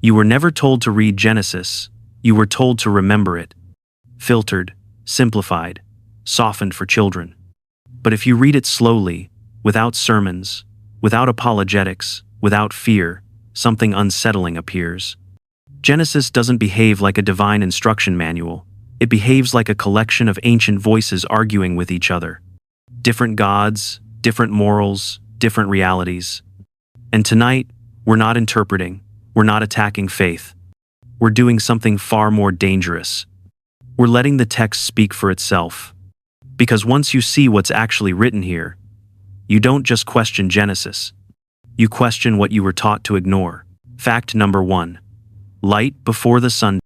You were never told to read Genesis, you were told to remember it. Filtered, simplified, softened for children. But if you read it slowly, without sermons, without apologetics, without fear, something unsettling appears. Genesis doesn't behave like a divine instruction manual. It behaves like a collection of ancient voices arguing with each other. Different gods, different morals, different realities. And tonight, we're not interpreting, we're not attacking faith. We're doing something far more dangerous. We're letting the text speak for itself. Because once you see what's actually written here, you don't just question Genesis. You question what you were taught to ignore. Fact number 1. Light before the sun.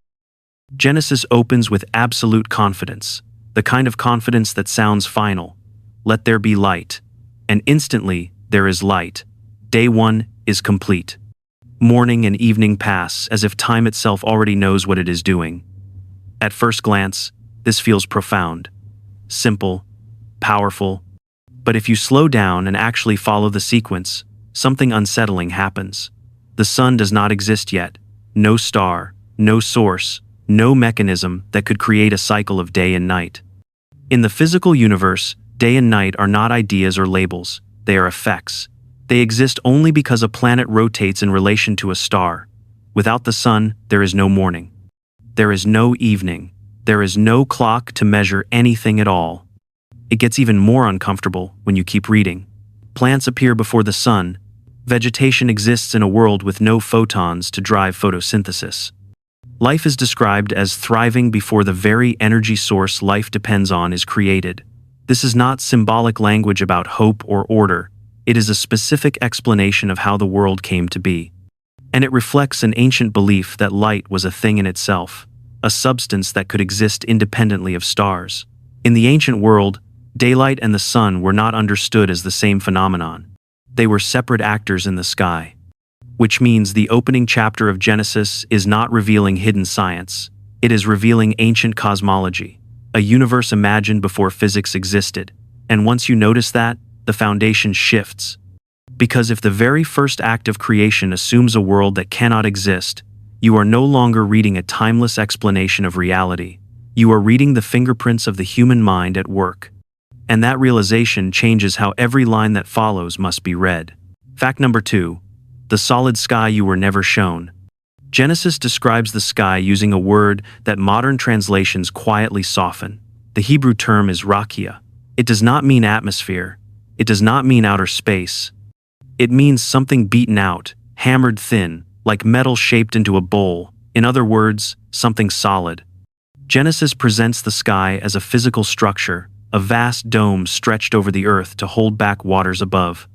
Genesis opens with absolute confidence, the kind of confidence that sounds final. Let there be light. And instantly, there is light. Day 1 is complete. Morning and evening pass as if time itself already knows what it is doing. At first glance, this feels profound, simple, powerful. But if you slow down and actually follow the sequence, something unsettling happens. The sun does not exist yet. No star, no source, no mechanism that could create a cycle of day and night. In the physical universe, day and night are not ideas or labels, they are effects. They exist only because a planet rotates in relation to a star. Without the sun, there is no morning. There is no evening. There is no clock to measure anything at all. It gets even more uncomfortable when you keep reading. Plants appear before the sun. Vegetation exists in a world with no photons to drive photosynthesis. Life is described as thriving before the very energy source life depends on is created. This is not symbolic language about hope or order. It is a specific explanation of how the world came to be. And it reflects an ancient belief that light was a thing in itself, a substance that could exist independently of stars. In the ancient world, daylight and the sun were not understood as the same phenomenon. They were separate actors in the sky. Which means the opening chapter of Genesis is not revealing hidden science. It is revealing ancient cosmology, a universe imagined before physics existed. And once you notice that, the foundation shifts. Because if the very first act of creation assumes a world that cannot exist, you are no longer reading a timeless explanation of reality. You are reading the fingerprints of the human mind at work. And that realization changes how every line that follows must be read. Fact number 2. The solid sky you were never shown. Genesis describes the sky using a word that modern translations quietly soften. The Hebrew term is rakia. It does not mean atmosphere. It does not mean outer space. It means something beaten out, hammered thin, like metal shaped into a bowl. In other words, something solid. Genesis presents the sky as a physical structure, a vast dome stretched over the earth to hold back waters above.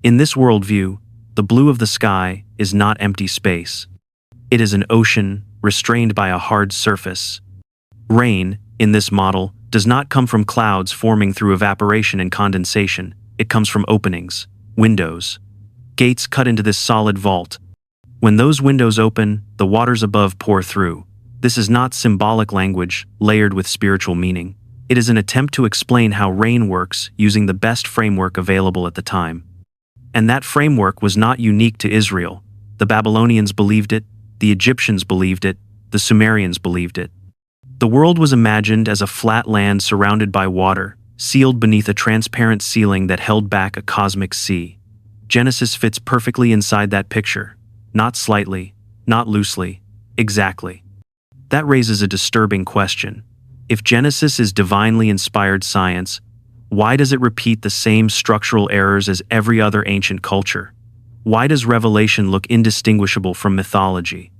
In this worldview, the blue of the sky is not empty space. It is an ocean restrained by a hard surface. Rain, in this model, does not come from clouds forming through evaporation and condensation. It comes from openings, windows, gates cut into this solid vault. When those windows open, the waters above pour through. This is not symbolic language layered with spiritual meaning. It is an attempt to explain how rain works using the best framework available at the time. And that framework was not unique to Israel. The Babylonians believed it, the Egyptians believed it, the Sumerians believed it. The world was imagined as a flat land surrounded by water, sealed beneath a transparent ceiling that held back a cosmic sea. Genesis fits perfectly inside that picture. Not slightly, not loosely, exactly. That raises a disturbing question. If Genesis is divinely inspired science, why does it repeat the same structural errors as every other ancient culture? Why does Revelation look indistinguishable from mythology?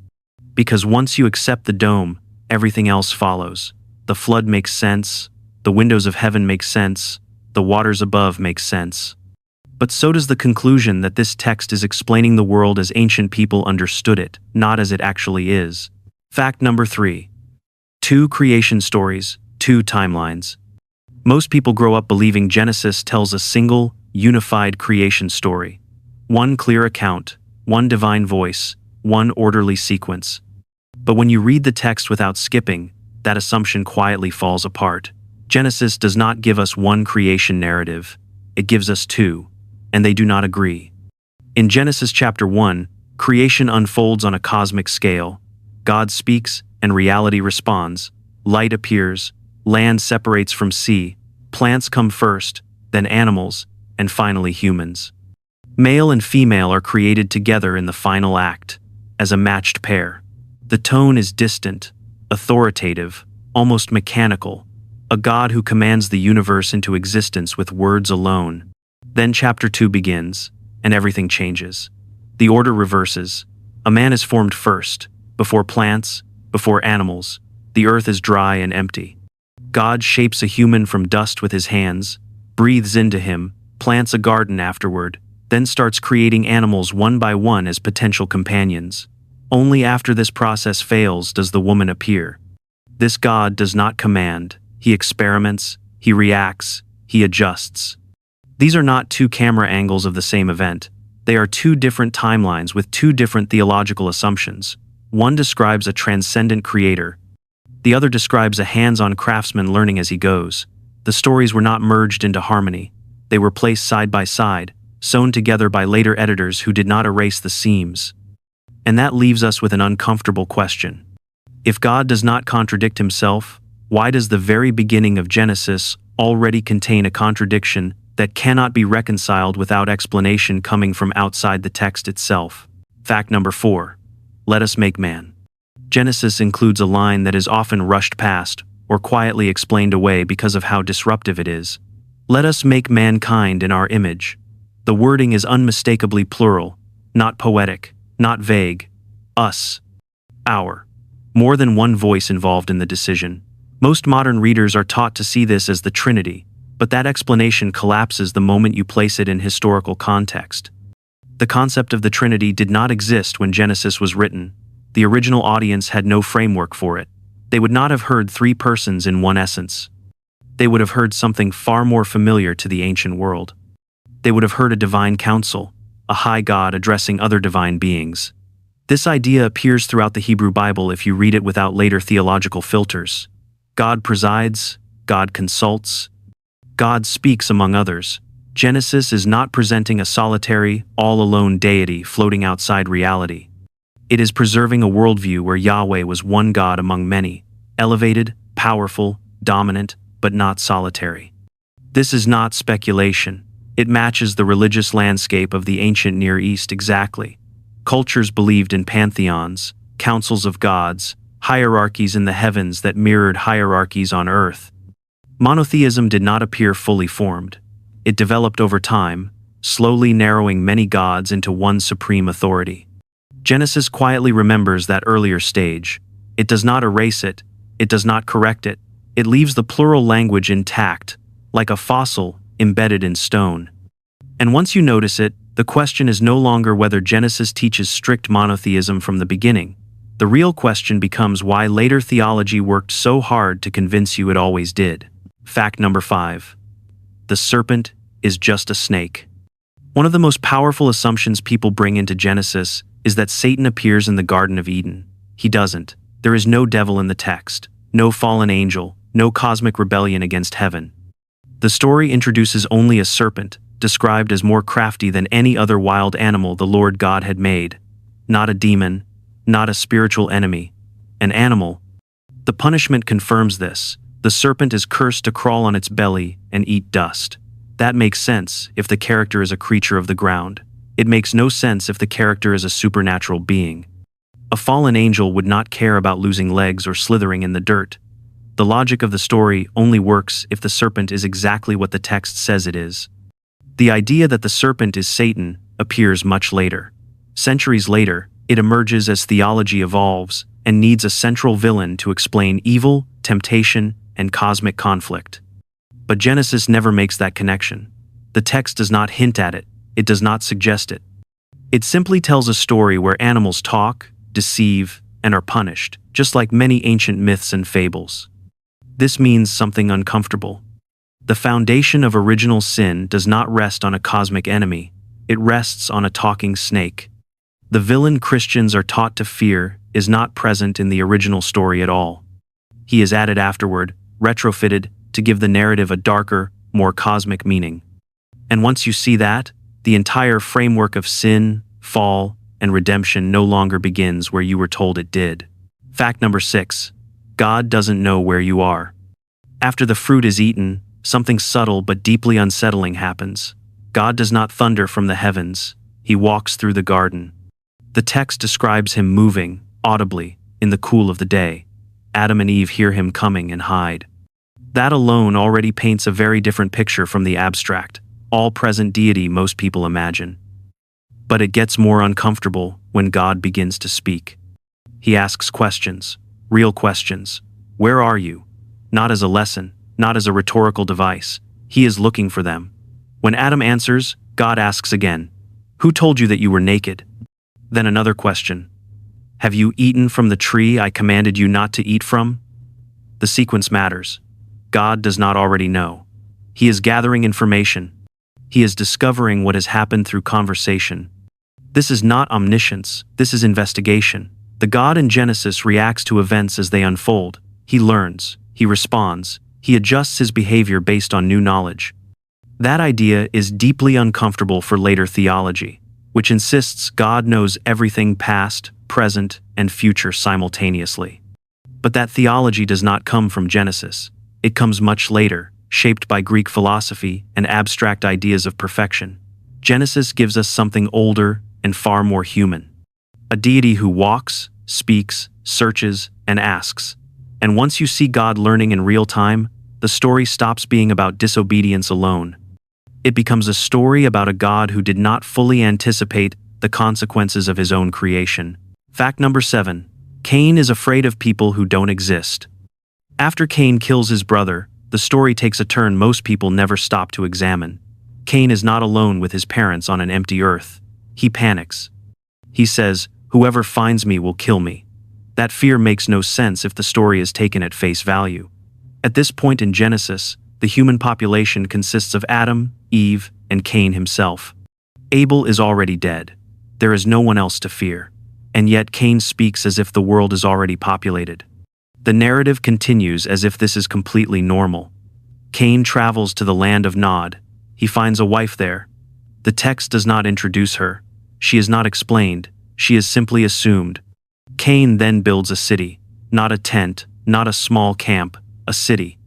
Because once you accept the dome, everything else follows. The flood makes sense, the windows of heaven make sense, the waters above make sense. But so does the conclusion that this text is explaining the world as ancient people understood it, not as it actually is. Fact number 3. 2 creation stories, 2 timelines. Most people grow up believing Genesis tells a single, unified creation story. One clear account, one divine voice, one orderly sequence. But when you read the text without skipping, that assumption quietly falls apart. Genesis does not give us one creation narrative. It gives us 2, and they do not agree. In Genesis chapter 1, Creation unfolds on a cosmic scale. God speaks, and reality responds. Light appears, land separates from sea, plants come first, then animals, and finally humans. Male and female are created together in the final act, as a matched pair. The tone is distant, authoritative, almost mechanical, a God who commands the universe into existence with words alone. Then chapter 2 begins, and everything changes. The order reverses. A man is formed first, before plants, before animals. The earth is dry and empty. God shapes a human from dust with his hands, breathes into him, plants a garden afterward, then starts creating animals one by one as potential companions. Only after this process fails does the woman appear. This God does not command. He experiments, he reacts, he adjusts. These are not two camera angles of the same event. They are two different timelines with two different theological assumptions. One describes a transcendent creator. The other describes a hands-on craftsman learning as he goes. The stories were not merged into harmony. They were placed side by side, sewn together by later editors who did not erase the seams. And that leaves us with an uncomfortable question. If God does not contradict himself, why does the very beginning of Genesis already contain a contradiction that cannot be reconciled without explanation coming from outside the text itself? Fact number 4. Let us make man. Genesis includes a line that is often rushed past or quietly explained away because of how disruptive it is. Let us make mankind in our image. The wording is unmistakably plural, not poetic, not vague. Us. Our. More than one voice involved in the decision. Most modern readers are taught to see this as the Trinity, but that explanation collapses the moment you place it in historical context. The concept of the Trinity did not exist when Genesis was written. The original audience had no framework for it. They would not have heard three persons in one essence. They would have heard something far more familiar to the ancient world. They would have heard a divine council, a high God addressing other divine beings. This idea appears throughout the Hebrew Bible if you read it without later theological filters. God presides, God consults, God speaks among others. Genesis is not presenting a solitary, all-alone deity floating outside reality. It is preserving a worldview where Yahweh was one God among many, elevated, powerful, dominant, but not solitary. This is not speculation. It matches the religious landscape of the ancient Near East exactly. Cultures believed in pantheons, councils of gods, hierarchies in the heavens that mirrored hierarchies on earth. Monotheism did not appear fully formed. It developed over time, slowly narrowing many gods into one supreme authority. Genesis quietly remembers that earlier stage. It does not erase it, it does not correct it, it leaves the plural language intact, like a fossil embedded in stone. And once you notice it, the question is no longer whether Genesis teaches strict monotheism from the beginning. The real question becomes why later theology worked so hard to convince you it always did. Fact number 5. The serpent is just a snake. One of the most powerful assumptions people bring into Genesis is that Satan appears in the Garden of Eden. He doesn't. There is no devil in the text, no fallen angel, no cosmic rebellion against heaven. The story introduces only a serpent, described as more crafty than any other wild animal the Lord God had made. Not a demon, not a spiritual enemy, an animal. The punishment confirms this. The serpent is cursed to crawl on its belly and eat dust. That makes sense if the character is a creature of the ground. It makes no sense if the character is a supernatural being. A fallen angel would not care about losing legs or slithering in the dirt. The logic of the story only works if the serpent is exactly what the text says it is. The idea that the serpent is Satan appears much later. Centuries later, it emerges as theology evolves and needs a central villain to explain evil, temptation, and cosmic conflict. But Genesis never makes that connection. The text does not hint at it. It does not suggest it. It simply tells a story where animals talk, deceive, and are punished, just like many ancient myths and fables. This means something uncomfortable. The foundation of original sin does not rest on a cosmic enemy. It rests on a talking snake. The villain Christians are taught to fear is not present in the original story at all. He is added afterward, retrofitted, to give the narrative a darker, more cosmic meaning. And once you see that, the entire framework of sin, fall, and redemption no longer begins where you were told it did. Fact number 6. God doesn't know where you are. After the fruit is eaten, something subtle but deeply unsettling happens. God does not thunder from the heavens. He walks through the garden. The text describes him moving, audibly, in the cool of the day. Adam and Eve hear him coming and hide. That alone already paints a very different picture from the abstract, all-present deity most people imagine. But it gets more uncomfortable when God begins to speak. He asks questions, real questions. Where are you? Not as a lesson, not as a rhetorical device. He is looking for them. When Adam answers, God asks again, "Who told you that you were naked?" Then another question. "Have you eaten from the tree I commanded you not to eat from?" The sequence matters. God does not already know. He is gathering information. He is discovering what has happened through conversation. This is not omniscience, this is investigation. The God in Genesis reacts to events as they unfold. He learns, he responds, he adjusts his behavior based on new knowledge. That idea is deeply uncomfortable for later theology, which insists God knows everything past, present, and future simultaneously. But that theology does not come from Genesis. It comes much later, shaped by Greek philosophy and abstract ideas of perfection. Genesis gives us something older and far more human. A deity who walks, speaks, searches, and asks. And once you see God learning in real time, the story stops being about disobedience alone. It becomes a story about a God who did not fully anticipate the consequences of his own creation. Fact number 7. Cain is afraid of people who don't exist. After Cain kills his brother, the story takes a turn most people never stop to examine. Cain is not alone with his parents on an empty earth. He panics. He says, "Whoever finds me will kill me." That fear makes no sense if the story is taken at face value. At this point in Genesis, the human population consists of Adam, Eve, and Cain himself. Abel is already dead. There is no one else to fear. And yet Cain speaks as if the world is already populated. The narrative continues as if this is completely normal. Cain travels to the land of Nod. He finds a wife there. The text does not introduce her. She is not explained. She is simply assumed. Cain then builds a city. Not a tent, not a small camp, a city.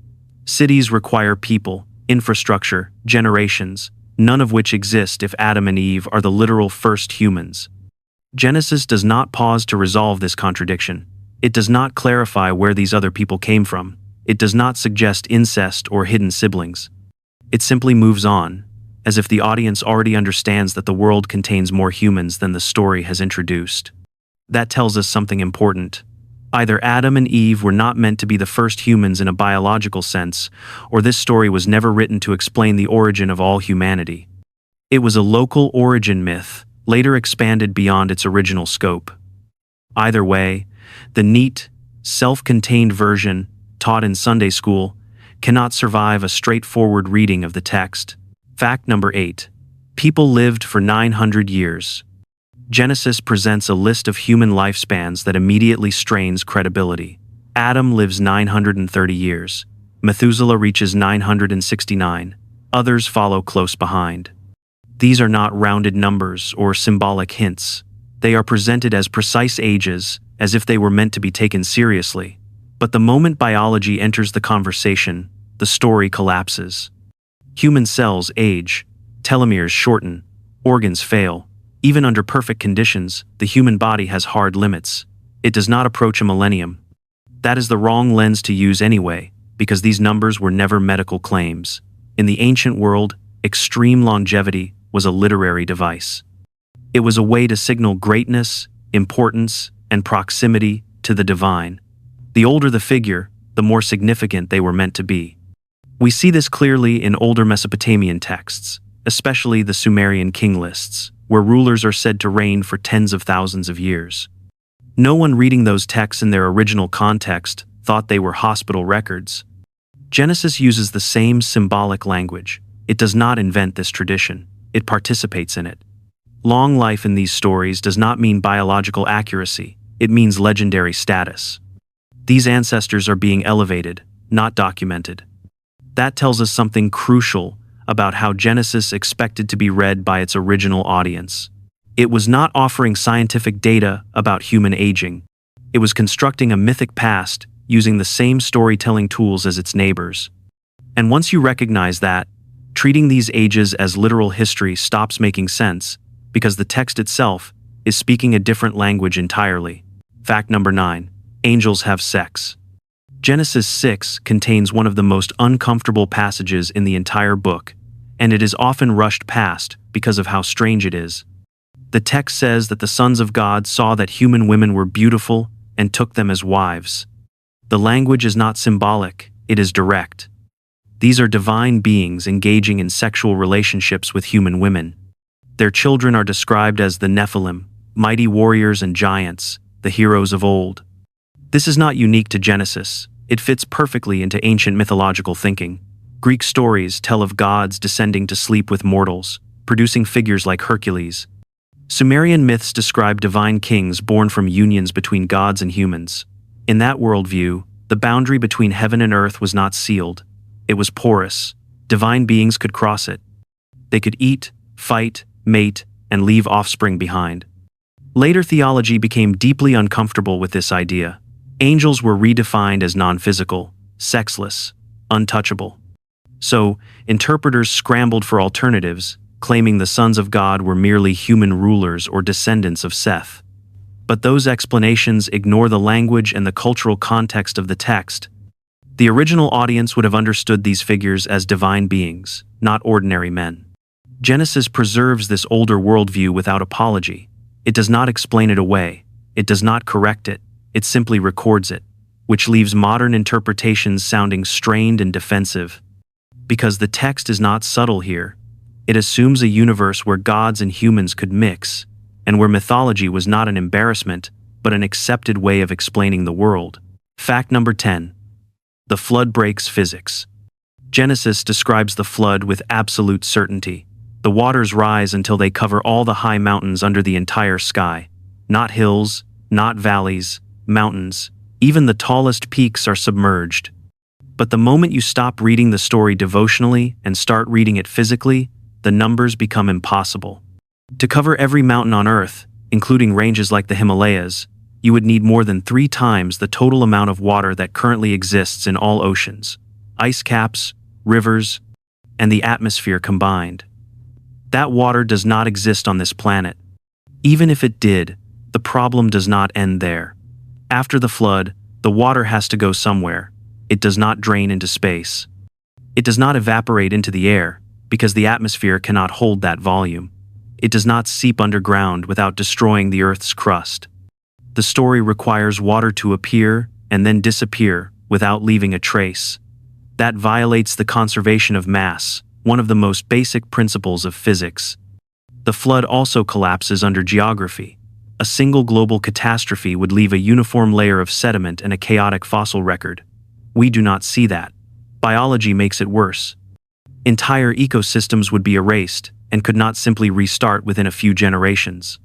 Cities require people, infrastructure, generations, none of which exist if Adam and Eve are the literal first humans. Genesis does not pause to resolve this contradiction. It does not clarify where these other people came from. It does not suggest incest or hidden siblings. It simply moves on, as if the audience already understands that the world contains more humans than the story has introduced. That tells us something important. Either Adam and Eve were not meant to be the first humans in a biological sense, or this story was never written to explain the origin of all humanity. It was a local origin myth, later expanded beyond its original scope. Either way, the neat, self-contained version, taught in Sunday school, cannot survive a straightforward reading of the text. Fact number 8. People lived for 900 years. Genesis presents a list of human lifespans that immediately strains credibility. Adam lives 930 years. Methuselah reaches 969. Others follow close behind. These are not rounded numbers or symbolic hints. They are presented as precise ages, as if they were meant to be taken seriously. But the moment biology enters the conversation, the story collapses. Human cells age, telomeres shorten, organs fail. Even under perfect conditions, the human body has hard limits. It does not approach a millennium. That is the wrong lens to use anyway, because these numbers were never medical claims. In the ancient world, extreme longevity was a literary device. It was a way to signal greatness, importance, and proximity to the divine. The older the figure, the more significant they were meant to be. We see this clearly in older Mesopotamian texts, especially the Sumerian king lists, where rulers are said to reign for tens of thousands of years. No one reading those texts in their original context thought they were hospital records. Genesis uses the same symbolic language. It does not invent this tradition. It participates in it. Long life in these stories does not mean biological accuracy. It means legendary status. These ancestors are being elevated, not documented. That tells us something crucial about how Genesis expected to be read by its original audience. It was not offering scientific data about human aging. It was constructing a mythic past using the same storytelling tools as its neighbors. And once you recognize that, treating these ages as literal history stops making sense, because the text itself is speaking a different language entirely. Fact number 9. Angels have sex. Genesis 6 contains one of the most uncomfortable passages in the entire book, and it is often rushed past because of how strange it is. The text says that the sons of God saw that human women were beautiful and took them as wives. The language is not symbolic, it is direct. These are divine beings engaging in sexual relationships with human women. Their children are described as the Nephilim, mighty warriors and giants, the heroes of old. This is not unique to Genesis. It fits perfectly into ancient mythological thinking. Greek stories tell of gods descending to sleep with mortals, producing figures like Hercules. Sumerian myths describe divine kings born from unions between gods and humans. In that worldview, the boundary between heaven and earth was not sealed. It was porous. Divine beings could cross it. They could eat, fight, mate, and leave offspring behind. Later theology became deeply uncomfortable with this idea. Angels were redefined as non-physical, sexless, untouchable. So, interpreters scrambled for alternatives, claiming the sons of God were merely human rulers or descendants of Seth. But those explanations ignore the language and the cultural context of the text. The original audience would have understood these figures as divine beings, not ordinary men. Genesis preserves this older worldview without apology. It does not explain it away. It does not correct it. It simply records it, which leaves modern interpretations sounding strained and defensive. Because the text is not subtle here, it assumes a universe where gods and humans could mix, and where mythology was not an embarrassment, but an accepted way of explaining the world. Fact number 10. The flood breaks physics. Genesis describes the flood with absolute certainty. The waters rise until they cover all the high mountains under the entire sky. Not hills, not valleys, mountains. Even the tallest peaks are submerged. But the moment you stop reading the story devotionally and start reading it physically, the numbers become impossible. To cover every mountain on Earth, including ranges like the Himalayas, you would need more than 3 times the total amount of water that currently exists in all oceans, ice caps, rivers, and the atmosphere combined. That water does not exist on this planet. Even if it did, the problem does not end there. After the flood, the water has to go somewhere. It does not drain into space. It does not evaporate into the air, because the atmosphere cannot hold that volume. It does not seep underground without destroying the Earth's crust. The story requires water to appear and then disappear without leaving a trace. That violates the conservation of mass, one of the most basic principles of physics. The flood also collapses under geography. A single global catastrophe would leave a uniform layer of sediment and a chaotic fossil record. We do not see that. Biology makes it worse. Entire ecosystems would be erased and could not simply restart within a few generations.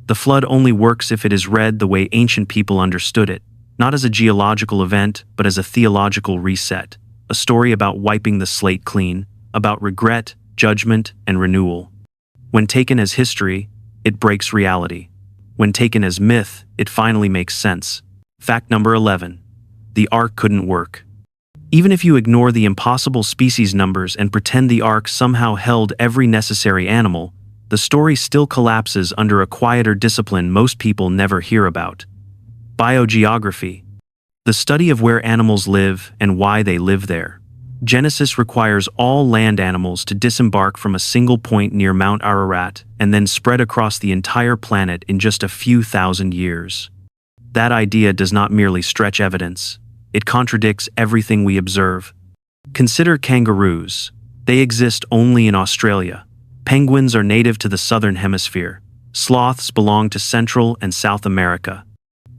The flood only works if it is read the way ancient people understood it, not as a geological event, but as a theological reset, a story about wiping the slate clean, about regret, judgment, and renewal. When taken as history, it breaks reality. When taken as myth, it finally makes sense. Fact number 11. The ark couldn't work. Even if you ignore the impossible species numbers and pretend the ark somehow held every necessary animal, the story still collapses under a quieter discipline most people never hear about. Biogeography. The study of where animals live and why they live there. Genesis requires all land animals to disembark from a single point near Mount Ararat and then spread across the entire planet in just a few thousand years. That idea does not merely stretch evidence. It contradicts everything we observe. Consider kangaroos. They exist only in Australia. Penguins are native to the southern hemisphere. Sloths belong to Central and South America.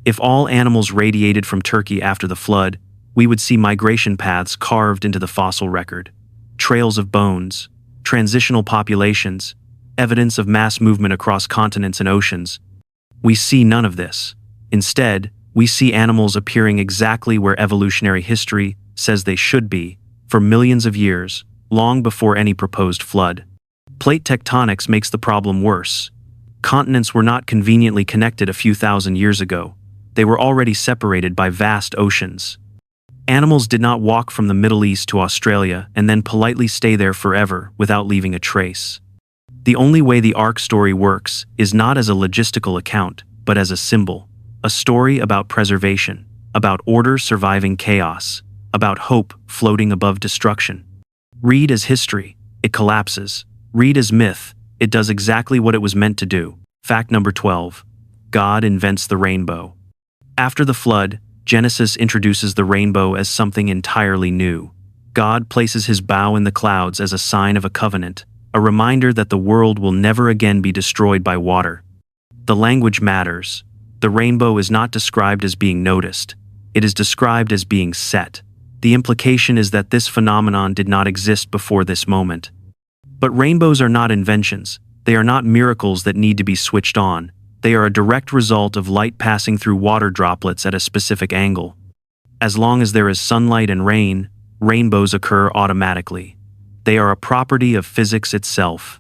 If all animals radiated from Turkey after the flood, we would see migration paths carved into the fossil record. Trails of bones, transitional populations, evidence of mass movement across continents and oceans. We see none of this. Instead, we see animals appearing exactly where evolutionary history says they should be, for millions of years, long before any proposed flood. Plate tectonics makes the problem worse. Continents were not conveniently connected a few thousand years ago. They were already separated by vast oceans. Animals did not walk from the Middle East to Australia and then politely stay there forever without leaving a trace. The only way the Ark story works is not as a logistical account, but as a symbol. A story about preservation, about order surviving chaos, about hope floating above destruction. Read as history, it collapses. Read as myth, it does exactly what it was meant to do. Fact number 12. God invents the rainbow. After the flood, Genesis introduces the rainbow as something entirely new. God places his bow in the clouds as a sign of a covenant, a reminder that the world will never again be destroyed by water. The language matters. The rainbow is not described as being noticed. It is described as being set. The implication is that this phenomenon did not exist before this moment. But rainbows are not inventions. They are not miracles that need to be switched on. They are a direct result of light passing through water droplets at a specific angle. As long as there is sunlight and rain, rainbows occur automatically. They are a property of physics itself.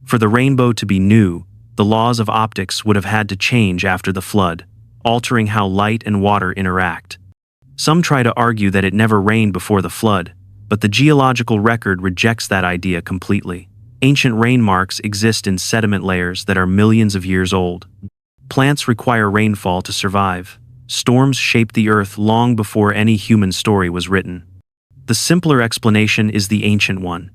For the rainbow to be new, the laws of optics would have had to change after the flood, altering how light and water interact. Some try to argue that it never rained before the flood, but the geological record rejects that idea completely. Ancient rain marks exist in sediment layers that are millions of years old. Plants require rainfall to survive. Storms shaped the earth long before any human story was written. The simpler explanation is the ancient one.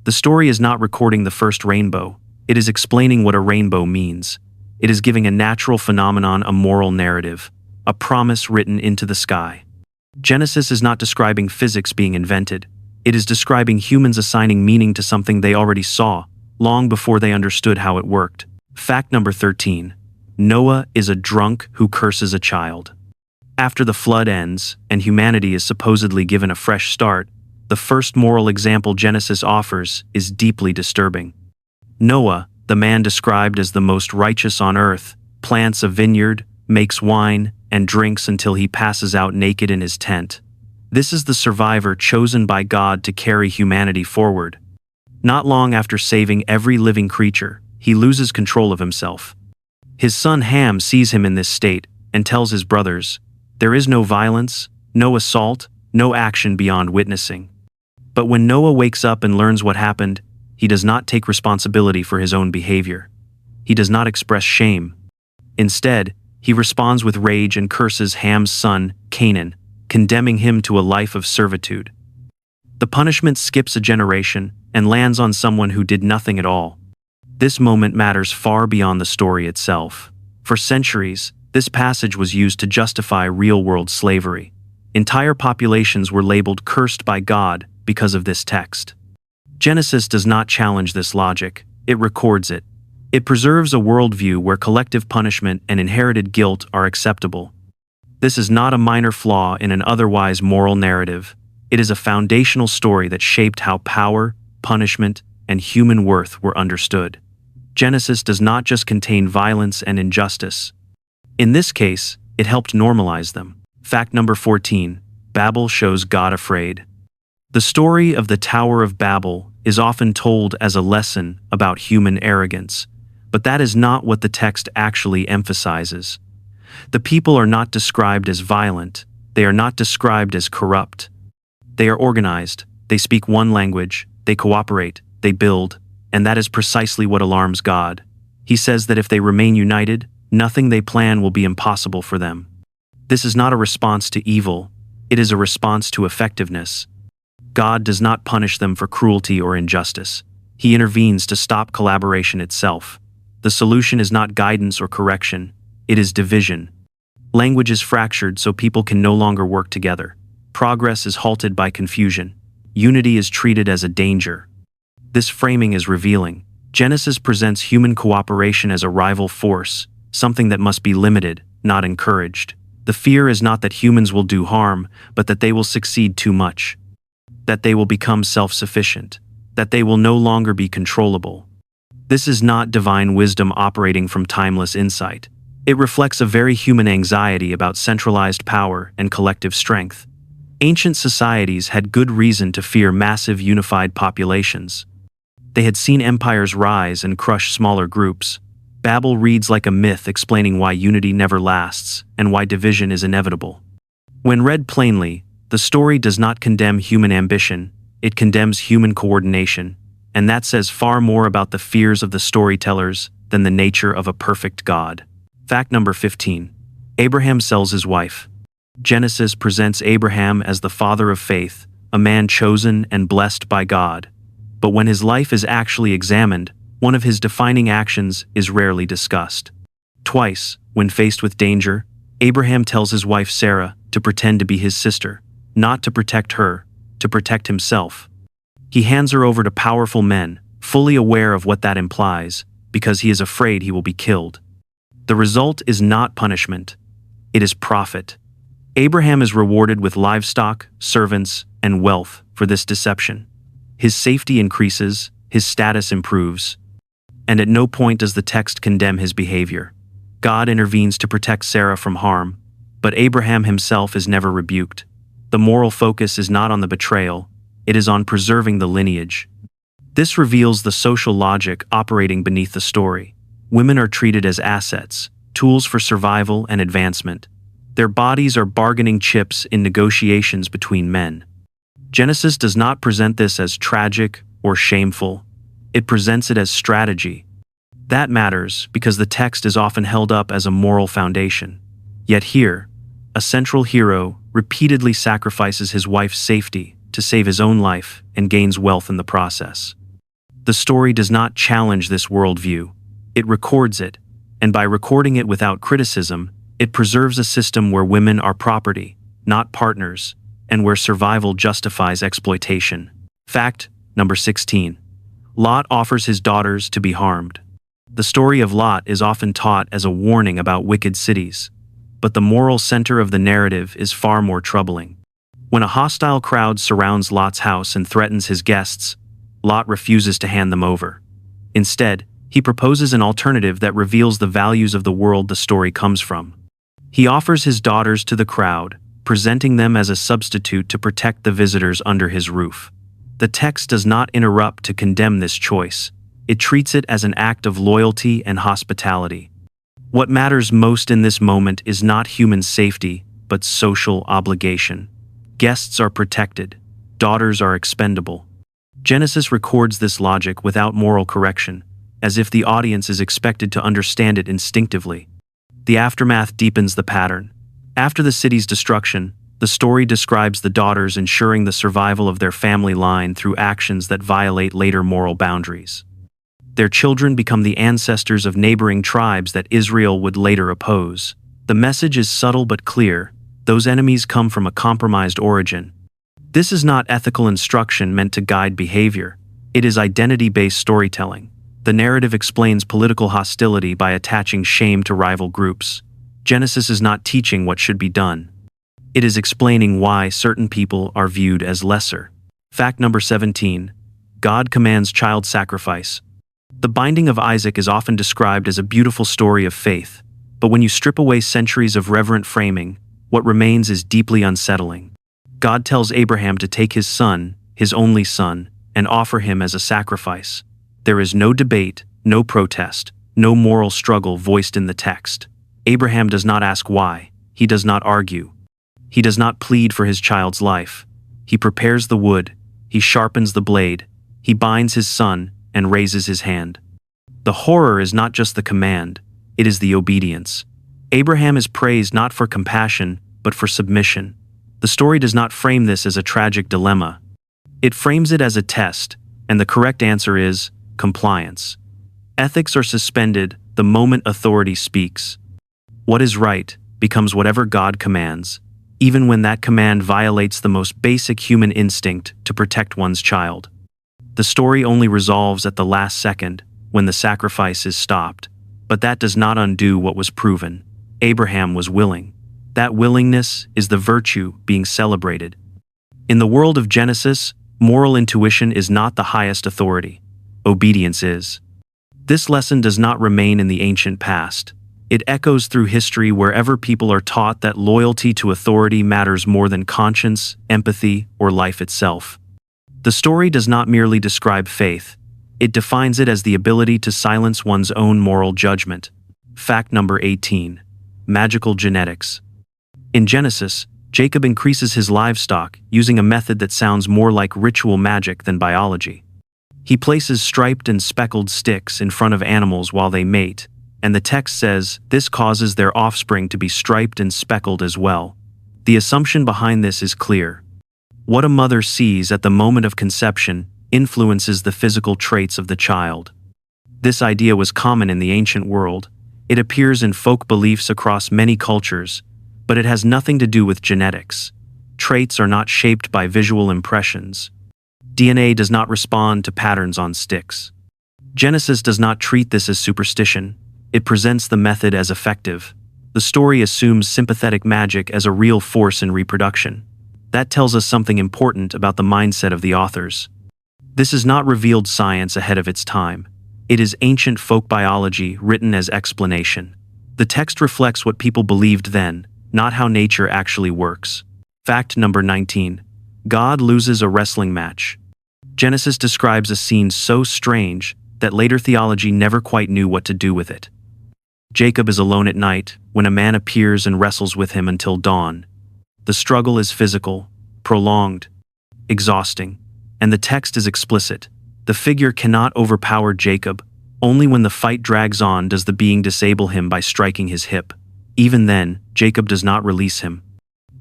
The story is not recording the first rainbow. It is explaining what a rainbow means. It is giving a natural phenomenon a moral narrative, a promise written into the sky. Genesis is not describing physics being invented. It is describing humans assigning meaning to something they already saw, long before they understood how it worked. Fact number 13. Noah is a drunk who curses a child. After the flood ends, and humanity is supposedly given a fresh start, the first moral example Genesis offers is deeply disturbing. Noah, the man described as the most righteous on earth, plants a vineyard, makes wine, and drinks until he passes out naked in his tent. This is the survivor chosen by God to carry humanity forward. Not long after saving every living creature, he loses control of himself. His son Ham sees him in this state and tells his brothers, "There is no violence, no assault, no action beyond witnessing." But when Noah wakes up and learns what happened, he does not take responsibility for his own behavior. He does not express shame. Instead, he responds with rage and curses Ham's son, Canaan, condemning him to a life of servitude. The punishment skips a generation and lands on someone who did nothing at all. This moment matters far beyond the story itself. For centuries, this passage was used to justify real-world slavery. Entire populations were labeled cursed by God because of this text. Genesis does not challenge this logic, it records it. It preserves a worldview where collective punishment and inherited guilt are acceptable. This is not a minor flaw in an otherwise moral narrative. It is a foundational story that shaped how power, punishment, and human worth were understood. Genesis does not just contain violence and injustice. In this case, it helped normalize them. Fact number 14. Babel shows God afraid. The story of the Tower of Babel is often told as a lesson about human arrogance, but that is not what the text actually emphasizes. The people are not described as violent, they are not described as corrupt. They are organized, they speak one language, they cooperate, they build, and that is precisely what alarms God. He says that if they remain united, nothing they plan will be impossible for them. This is not a response to evil, it is a response to effectiveness. God does not punish them for cruelty or injustice. He intervenes to stop collaboration itself. The solution is not guidance or correction, it is division. Language is fractured so people can no longer work together. Progress is halted by confusion. Unity is treated as a danger. This framing is revealing. Genesis presents human cooperation as a rival force, something that must be limited, not encouraged. The fear is not that humans will do harm, but that they will succeed too much. That they will become self-sufficient. That they will no longer be controllable. This is not divine wisdom operating from timeless insight. It reflects a very human anxiety about centralized power and collective strength. Ancient societies had good reason to fear massive unified populations. They had seen empires rise and crush smaller groups. Babel reads like a myth explaining why unity never lasts and why division is inevitable. When read plainly, the story does not condemn human ambition, it condemns human coordination, and that says far more about the fears of the storytellers than the nature of a perfect God. Fact number 15. Abraham sells his wife. Genesis presents Abraham as the father of faith, a man chosen and blessed by God. But when his life is actually examined, one of his defining actions is rarely discussed. Twice, when faced with danger, Abraham tells his wife Sarah to pretend to be his sister, not to protect her, to protect himself. He hands her over to powerful men, fully aware of what that implies, because he is afraid he will be killed. The result is not punishment, it is profit. Abraham is rewarded with livestock, servants, and wealth for this deception. His safety increases, his status improves, and at no point does the text condemn his behavior. God intervenes to protect Sarah from harm, but Abraham himself is never rebuked. The moral focus is not on the betrayal, it is on preserving the lineage. This reveals the social logic operating beneath the story. Women are treated as assets, tools for survival and advancement. Their bodies are bargaining chips in negotiations between men. Genesis does not present this as tragic or shameful. It presents it as strategy. That matters because the text is often held up as a moral foundation. Yet here, a central hero repeatedly sacrifices his wife's safety to save his own life and gains wealth in the process. The story does not challenge this worldview. It records it, and by recording it without criticism, it preserves a system where women are property, not partners, and where survival justifies exploitation. Fact number 16. Lot offers his daughters to be harmed. The story of Lot is often taught as a warning about wicked cities, but the moral center of the narrative is far more troubling. When a hostile crowd surrounds Lot's house and threatens his guests, Lot refuses to hand them over. Instead, he proposes an alternative that reveals the values of the world the story comes from. He offers his daughters to the crowd, presenting them as a substitute to protect the visitors under his roof. The text does not interrupt to condemn this choice. It treats it as an act of loyalty and hospitality. What matters most in this moment is not human safety, but social obligation. Guests are protected, daughters are expendable. Genesis records this logic without moral correction, as if the audience is expected to understand it instinctively. The aftermath deepens the pattern. After the city's destruction, the story describes the daughters ensuring the survival of their family line through actions that violate later moral boundaries. Their children become the ancestors of neighboring tribes that Israel would later oppose. The message is subtle but clear. Those enemies come from a compromised origin. This is not ethical instruction meant to guide behavior. It is identity-based storytelling. The narrative explains political hostility by attaching shame to rival groups. Genesis is not teaching what should be done. It is explaining why certain people are viewed as lesser. Fact number 17. God commands child sacrifice. The binding of Isaac is often described as a beautiful story of faith, but when you strip away centuries of reverent framing, what remains is deeply unsettling. God tells Abraham to take his son, his only son, and offer him as a sacrifice. There is no debate, no protest, no moral struggle voiced in the text. Abraham does not ask why. He does not argue. He does not plead for his child's life. He prepares the wood. He sharpens the blade. He binds his son and raises his hand. The horror is not just the command, it is the obedience. Abraham is praised not for compassion, but for submission. The story does not frame this as a tragic dilemma. It frames it as a test, and the correct answer is compliance. Ethics are suspended the moment authority speaks. What is right becomes whatever God commands, even when that command violates the most basic human instinct to protect one's child. The story only resolves at the last second, when the sacrifice is stopped, but that does not undo what was proven. Abraham was willing. That willingness is the virtue being celebrated. In the world of Genesis, moral intuition is not the highest authority. Obedience is. This lesson does not remain in the ancient past. It echoes through history wherever people are taught that loyalty to authority matters more than conscience, empathy, or life itself. The story does not merely describe faith, It defines it as the ability to silence one's own moral judgment. Fact number 18. Magical genetics. In Genesis, Jacob increases his livestock using a method that sounds more like ritual magic than biology. He places striped and speckled sticks in front of animals while they mate, and the text says this causes their offspring to be striped and speckled as well. The assumption behind this is clear. What a mother sees at the moment of conception influences the physical traits of the child. This idea was common in the ancient world. It appears in folk beliefs across many cultures, but it has nothing to do with genetics. Traits are not shaped by visual impressions. DNA does not respond to patterns on sticks. Genesis does not treat this as superstition. It presents the method as effective. The story assumes sympathetic magic as a real force in reproduction. That tells us something important about the mindset of the authors. This is not revealed science ahead of its time. It is ancient folk biology written as explanation. The text reflects what people believed then, not how nature actually works. Fact number 19. God loses a wrestling match. Genesis describes a scene so strange that later theology never quite knew what to do with it. Jacob is alone at night when a man appears and wrestles with him until dawn. The struggle is physical, prolonged, exhausting, and the text is explicit. The figure cannot overpower Jacob. Only when the fight drags on does the being disable him by striking his hip. Even then, Jacob does not release him.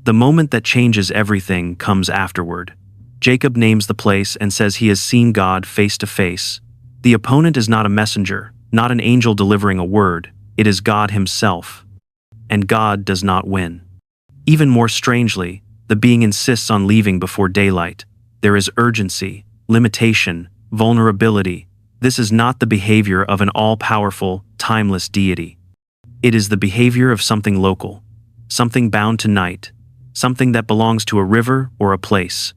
The moment that changes everything comes afterward. Jacob names the place and says he has seen God face to face. The opponent is not a messenger, not an angel delivering a word. It is God himself. And God does not win. Even more strangely, the being insists on leaving before daylight. There is urgency, limitation, vulnerability. This is not the behavior of an all-powerful, timeless deity. It is the behavior of something local, something bound to night, something that belongs to a river or a place.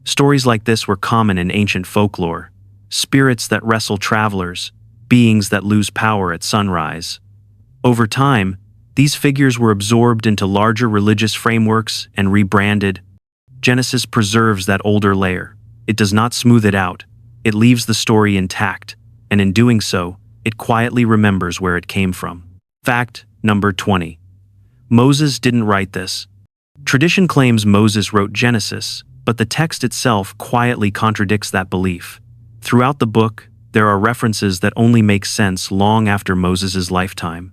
Stories like this were common in ancient folklore. Spirits that wrestle travelers, beings that lose power at sunrise. Over time, these figures were absorbed into larger religious frameworks and rebranded. Genesis preserves that older layer. It does not smooth it out. It leaves the story intact, and in doing so, it quietly remembers where it came from. Fact number 20. Moses didn't write this. Tradition claims Moses wrote Genesis, but the text itself quietly contradicts that belief. Throughout the book, there are references that only make sense long after Moses' lifetime.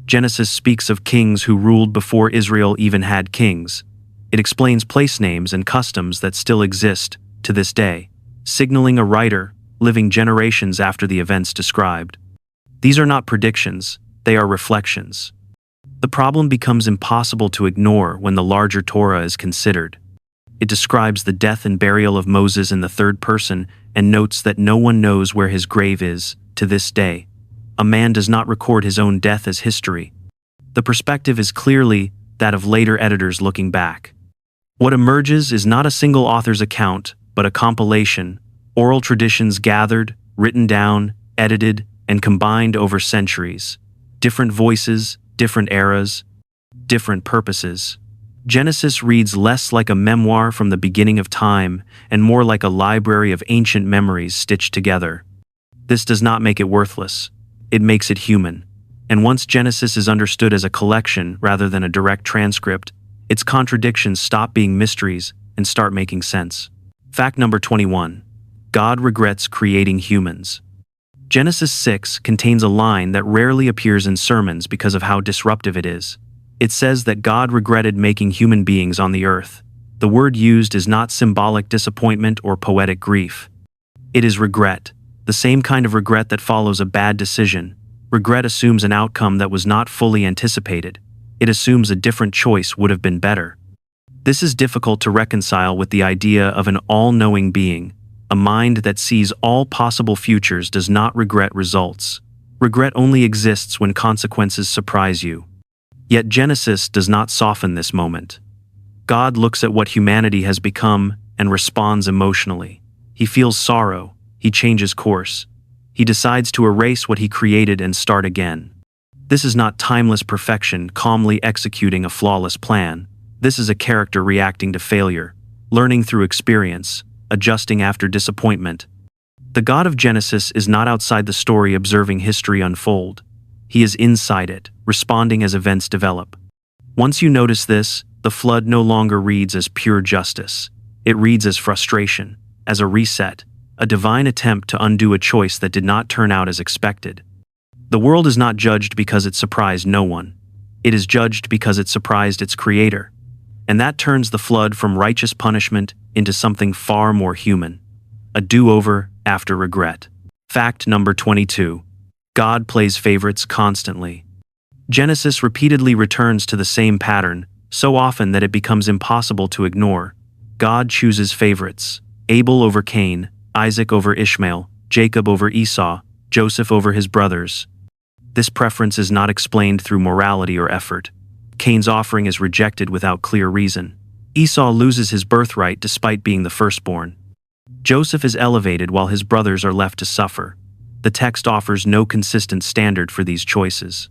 Genesis speaks of kings who ruled before Israel even had kings. It explains place names and customs that still exist to this day, signaling a writer living generations after the events described. These are not predictions, they are reflections. The problem becomes impossible to ignore when the larger Torah is considered. It describes the death and burial of Moses in the third person and notes that no one knows where his grave is to this day. A man does not record his own death as history. The perspective is clearly that of later editors looking back. What emerges is not a single author's account, but a compilation, oral traditions gathered, written down, edited, and combined over centuries. Different voices, different eras, different purposes. Genesis reads less like a memoir from the beginning of time and more like a library of ancient memories stitched together. This does not make it worthless. It makes it human. And once Genesis is understood as a collection rather than a direct transcript, its contradictions stop being mysteries and start making sense. Fact number 21. God regrets creating humans. Genesis 6 contains a line that rarely appears in sermons because of how disruptive it is. It says that God regretted making human beings on the earth. The word used is not symbolic disappointment or poetic grief. It is regret, the same kind of regret that follows a bad decision. Regret assumes an outcome that was not fully anticipated. It assumes a different choice would have been better. This is difficult to reconcile with the idea of an all-knowing being. A mind that sees all possible futures does not regret results. Regret only exists when consequences surprise you. Yet Genesis does not soften this moment. God looks at what humanity has become and responds emotionally. He feels sorrow. He changes course. He decides to erase what he created and start again. This is not timeless perfection calmly executing a flawless plan. This is a character reacting to failure, learning through experience, adjusting after disappointment. The God of Genesis is not outside the story observing history unfold. He is inside it, responding as events develop. Once you notice this, the flood no longer reads as pure justice. It reads as frustration, as a reset, a divine attempt to undo a choice that did not turn out as expected. The world is not judged because it surprised no one. It is judged because it surprised its creator. And that turns the flood from righteous punishment into something far more human. A do-over after regret. Fact number 22. God plays favorites constantly. Genesis repeatedly returns to the same pattern, so often that it becomes impossible to ignore. God chooses favorites. Abel over Cain, Isaac over Ishmael, Jacob over Esau, Joseph over his brothers. This preference is not explained through morality or effort. Cain's offering is rejected without clear reason. Esau loses his birthright despite being the firstborn. Joseph is elevated while his brothers are left to suffer. The text offers no consistent standard for these choices.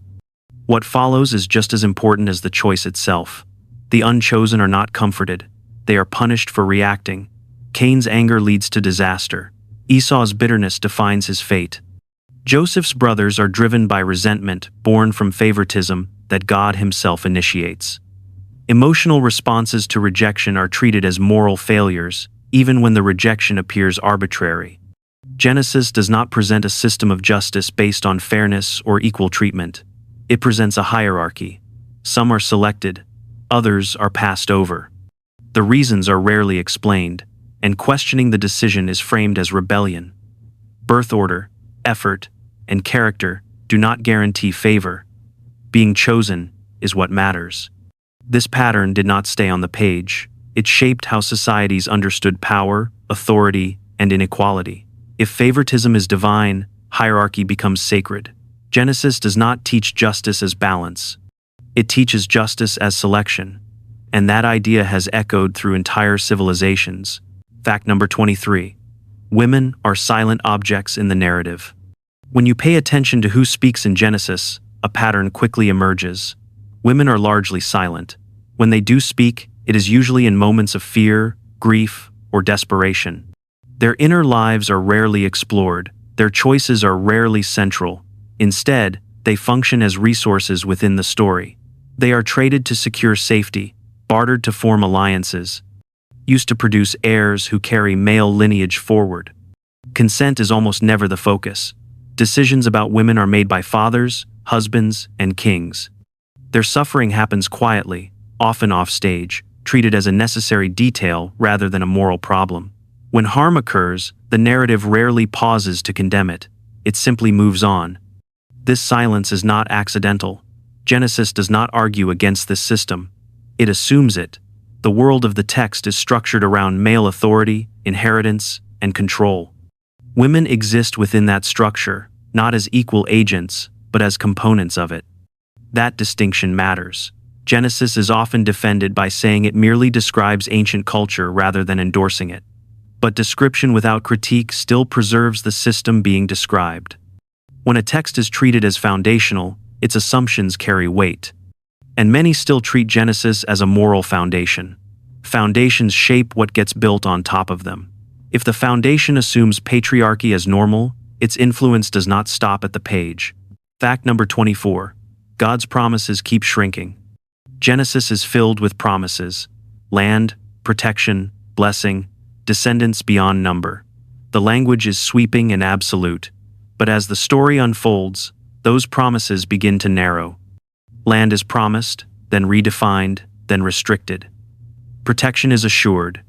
What follows is just as important as the choice itself. The unchosen are not comforted. They are punished for reacting. Cain's anger leads to disaster. Esau's bitterness defines his fate. Joseph's brothers are driven by resentment born from favoritism that God himself initiates. Emotional responses to rejection are treated as moral failures, even when the rejection appears arbitrary. Genesis does not present a system of justice based on fairness or equal treatment. It presents a hierarchy. Some are selected, others are passed over. The reasons are rarely explained, and questioning the decision is framed as rebellion. Birth order, effort, and character do not guarantee favor. Being chosen is what matters. This pattern did not stay on the page. It shaped how societies understood power, authority, and inequality. If favoritism is divine, hierarchy becomes sacred. Genesis does not teach justice as balance. It teaches justice as selection. And that idea has echoed through entire civilizations. Fact number 23. Women are silent objects in the narrative. When you pay attention to who speaks in Genesis, a pattern quickly emerges. Women are largely silent. When they do speak, it is usually in moments of fear, grief, or desperation. Their inner lives are rarely explored. Their choices are rarely central. Instead, they function as resources within the story. They are traded to secure safety, bartered to form alliances, used to produce heirs who carry male lineage forward. Consent is almost never the focus. Decisions about women are made by fathers, husbands, and kings. Their suffering happens quietly, often off stage, treated as a necessary detail rather than a moral problem. When harm occurs, the narrative rarely pauses to condemn it. It simply moves on. This silence is not accidental. Genesis does not argue against this system. It assumes it. The world of the text is structured around male authority, inheritance, and control. Women exist within that structure, not as equal agents, but as components of it. That distinction matters. Genesis is often defended by saying it merely describes ancient culture rather than endorsing it. But description without critique still preserves the system being described. When a text is treated as foundational, its assumptions carry weight. And many still treat Genesis as a moral foundation. Foundations shape what gets built on top of them. If the foundation assumes patriarchy as normal, its influence does not stop at the page. Fact number 24. God's promises keep shrinking. Genesis is filled with promises: land, protection, blessing, descendants beyond number. The language is sweeping and absolute, but as the story unfolds, those promises begin to narrow. Land is promised, then redefined, then restricted. Protection is assured,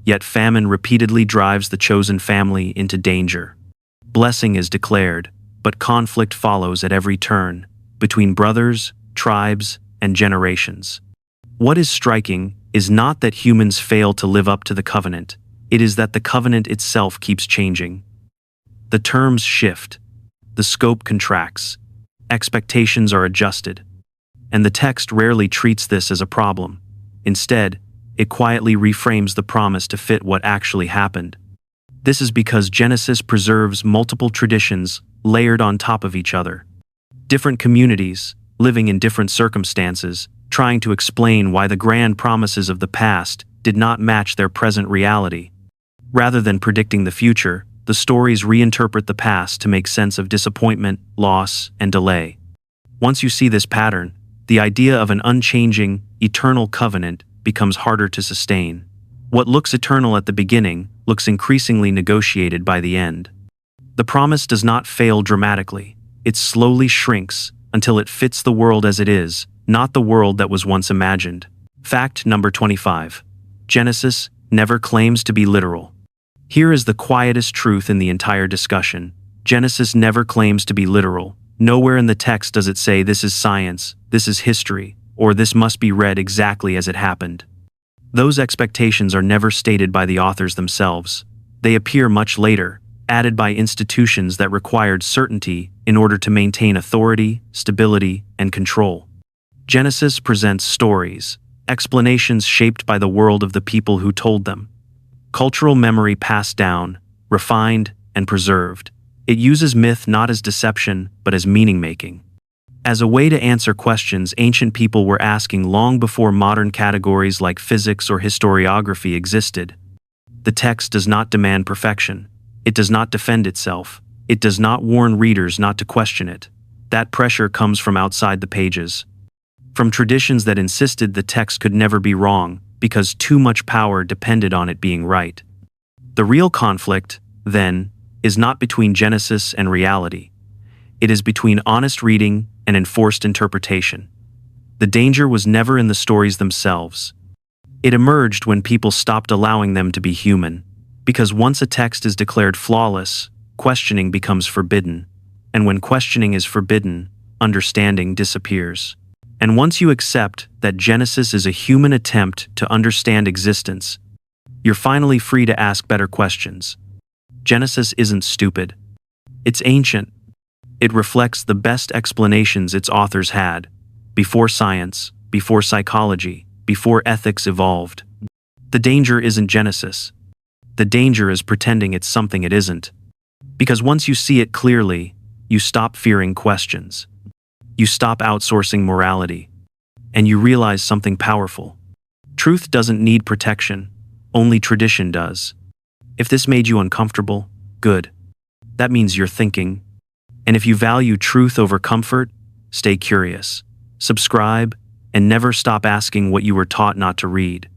yet famine repeatedly drives the chosen family into danger. Blessing is declared, but conflict follows at every turn, between brothers, tribes, and generations. What is striking is not that humans fail to live up to the covenant, it is that the covenant itself keeps changing. The terms shift, the scope contracts, expectations are adjusted, and the text rarely treats this as a problem. Instead, it quietly reframes the promise to fit what actually happened. This is because Genesis preserves multiple traditions layered on top of each other. Different communities, living in different circumstances, trying to explain why the grand promises of the past did not match their present reality. Rather than predicting the future, the stories reinterpret the past to make sense of disappointment, loss, and delay. Once you see this pattern, the idea of an unchanging, eternal covenant becomes harder to sustain. What looks eternal at the beginning looks increasingly negotiated by the end. The promise does not fail dramatically. It slowly shrinks until it fits the world as it is, not the world that was once imagined. Fact number 25. Genesis never claims to be literal. Here is the quietest truth in the entire discussion. Genesis never claims to be literal. Nowhere in the text does it say this is science, this is history, or this must be read exactly as it happened. Those expectations are never stated by the authors themselves. They appear much later, added by institutions that required certainty in order to maintain authority, stability, and control. Genesis presents stories, explanations shaped by the world of the people who told them. Cultural memory passed down, refined, and preserved. It uses myth not as deception, but as meaning-making. As a way to answer questions ancient people were asking long before modern categories like physics or historiography existed. The text does not demand perfection. It does not defend itself. It does not warn readers not to question it. That pressure comes from outside the pages. From traditions that insisted the text could never be wrong, because too much power depended on it being right. The real conflict, then, is not between Genesis and reality. It is between honest reading and enforced interpretation. The danger was never in the stories themselves. It emerged when people stopped allowing them to be human, because once a text is declared flawless, questioning becomes forbidden, and when questioning is forbidden, understanding disappears. And once you accept that Genesis is a human attempt to understand existence, you're finally free to ask better questions. Genesis isn't stupid. It's ancient. It reflects the best explanations its authors had, before science, before psychology, before ethics evolved. The danger isn't Genesis. The danger is pretending it's something it isn't. Because once you see it clearly, you stop fearing questions. You stop outsourcing morality. And you realize something powerful. Truth doesn't need protection, only tradition does. If this made you uncomfortable, good. That means you're thinking. And if you value truth over comfort, stay curious, subscribe, and never stop asking what you were taught not to read.